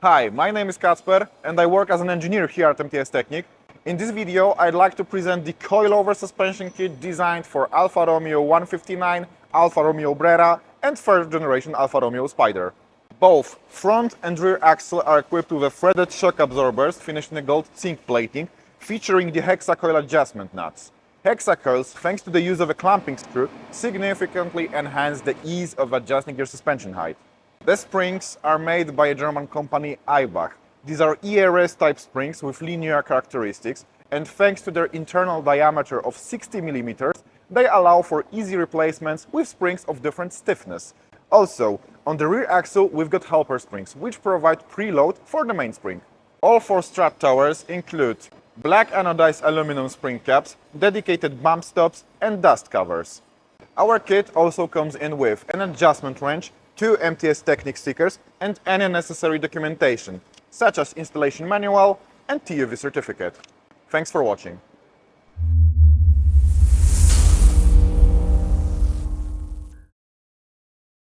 Hi, my name is Kacper and I work as an engineer here at mtstechnik. In this video, I'd like to present the coilover suspension kit designed for Alfa Romeo 159, Alfa Romeo BRERA and third generation Alfa Romeo Spider. Both front and rear axle are equipped with a threaded shock absorbers finished in a gold zinc plating, featuring the hexacoil adjustment nuts. Hexacoils, thanks to the use of a clamping screw, significantly enhance the ease of adjusting your suspension height. The springs are made by a German company eibach. These are ERS type springs with linear characteristics, and thanks to their internal diameter of 60 mm, they allow for easy replacements with springs of different stiffness. Also, on the rear axle we've got helper springs, which provide preload for the mainspring. All four strap towers include black anodized aluminum spring caps, dedicated bump stops and dust covers. Our kit also comes in with an adjustment wrench, 2 mtstechnik stickers and any necessary documentation, such as installation manual and TUV certificate. Thanks for watching.